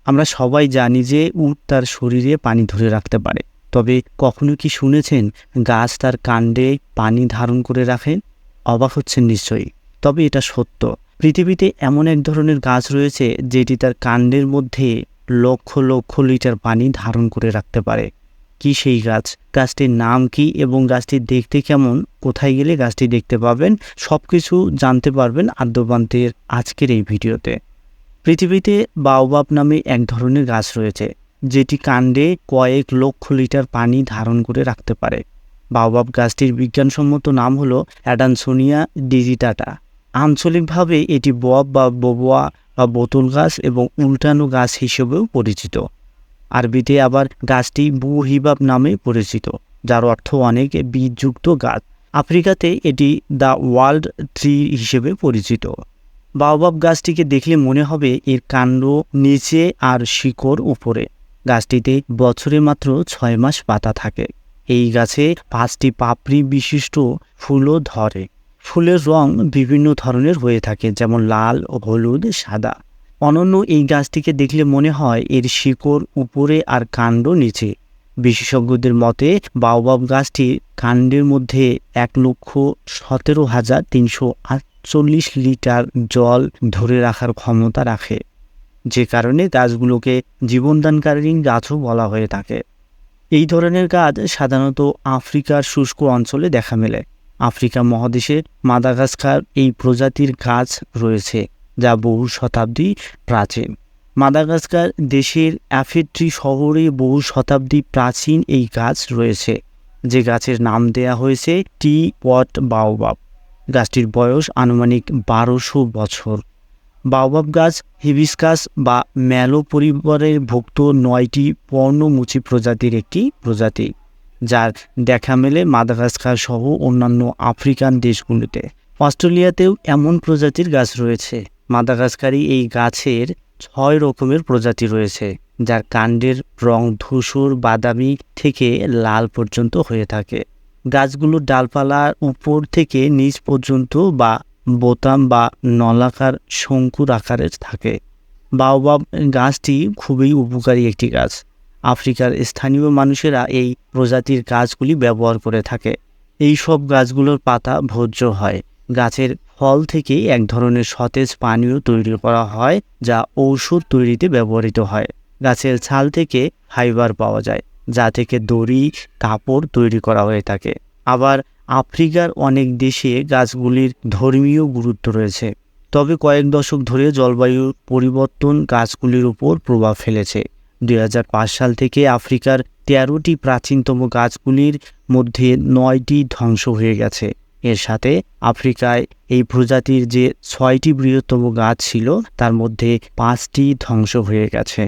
আমরা সবাই জানি যে উট তার শরীরে পানি ধরে রাখতে পারে, তবে কখনো কি শুনেছেন গাছ তার কাণ্ডে পানি ধারণ করে রাখে? অবাক হচ্ছেন নিশ্চয়ই, তবে এটা সত্য। পৃথিবীতে এমন এক ধরনের গাছ রয়েছে যেটি তার কাণ্ডের মধ্যে লক্ষ লক্ষ লিটার পানি ধারণ করে রাখতে পারে। কি সেই গাছ, গাছটির নাম কি এবং গাছটি দেখতে কেমন, কোথায় গেলে গাছটি দেখতে পাবেন, সবকিছু জানতে পারবেন আদ্যপ্রান্তের আজকের এই ভিডিওতে। পৃথিবীতে বাওবাব নামে এক ধরনের গাছ রয়েছে যেটি কাণ্ডে কয়েক লক্ষ লিটার পানি ধারণ করে রাখতে পারে। বাওবাব গাছটির বিজ্ঞানসম্মত নাম হলো অ্যাডানসোনিয়া ডিজিটাটা। আঞ্চলিকভাবে এটি বব বা ববোয়া বা বোতল গাছ এবং উল্টানো গাছ হিসেবেও পরিচিত। আরবিতে আবার গাছটি বুহিবাব নামে পরিচিত, যার অর্থ অনেক বীজযুক্ত গাছ। আফ্রিকাতে এটি দ্য ওয়ার্ল্ড ট্রি হিসেবে পরিচিত। বাওবাব গাছটিকে দেখলে মনে হবে এর কাণ্ড নিচে আর শিকড় উপরে। গাছটিতে বছরে মাত্র 6 মাস পাতা থাকে। এই গাছে 5টি পাপড়ি বিশিষ্ট ফুলও ধরে। ফুলের রং বিভিন্ন ধরনের হয়ে থাকে, যেমন লাল, হলুদ, সাদা। অনন্য এই গাছটিকে দেখলে মনে হয় এর শিকড় উপরে আর কাণ্ড নিচে। বিশেষজ্ঞদের মতে বাওবাব গাছটি কাণ্ডের মধ্যে 1,17,348 লিটার জল ধরে রাখার ক্ষমতা রাখে, যে কারণে গাছগুলোকে জীবনদানকারী গাছও বলা হয়ে থাকে। এই ধরনের গাছ সাধারণত আফ্রিকার শুষ্ক অঞ্চলে দেখা মেলে। আফ্রিকা মহাদেশে মাদাগাস্কার এই প্রজাতির গাছ রয়েছে, যা বহু শতাব্দী প্রাচীন। মাদাগাস্কার দেশের অ্যাফেট্রি শহরে বহু শতাব্দী প্রাচীন এই গাছ রয়েছে, যে গাছের নাম দেয়া হয়েছে টি পট বাওবাব। গাছটির বয়স আনুমানিক 1200 বছর। বাওবাব গাছ হিবিস্কাস বা ম্যালো পরিবারের ভুক্ত 9টি পর্ণমোচী প্রজাতির একটি প্রজাতি, যার দেখা মেলে মাদাগাস্কার সহ অন্যান্য আফ্রিকান দেশগুলিতে। অস্ট্রেলিয়াতেও এমন প্রজাতির গাছ রয়েছে। মাদাগাস্কারি এই গাছের 6 রকমের প্রজাতি রয়েছে, যার কাণ্ডের রং ধূসর বাদামি থেকে লাল পর্যন্ত হয়ে থাকে। গাছগুলোর ডালপালার উপর থেকে নিচ পর্যন্ত বা বোতাম বা নলাকার শঙ্কুর আকারের থাকে। বাওবাব গাছটি খুবই উপকারী একটি গাছ। আফ্রিকার স্থানীয় মানুষেরা এই প্রজাতির গাছগুলি ব্যবহার করে থাকে। এই সব গাছগুলোর পাতা ভোজ্য হয়। গাছের ফল থেকে এক ধরনের সতেজ পানীয় তৈরি করা হয়, যা ঔষধ তৈরিতে ব্যবহৃত হয়। গাছের ছাল থেকে ফাইবার পাওয়া যায়, যা থেকে দড়ি, কাপড় তৈরি করা হয়ে থাকে। আবার আফ্রিকার অনেক দেশে গাছগুলির ধর্মীয় গুরুত্ব রয়েছে, তবে কয়েক দশক ধরে জলবায়ুর পরিবর্তন গাছগুলির উপর প্রভাব ফেলেছে। 2005 সাল থেকে আফ্রিকার 13টি প্রাচীনতম গাছগুলির মধ্যে 9টি ধ্বংস হয়ে গেছে। এর সাথে আফ্রিকায় এই প্রজাতির যে 6টি বৃহত্তম গাছ ছিল, তার মধ্যে 5টি ধ্বংস হয়ে গেছে।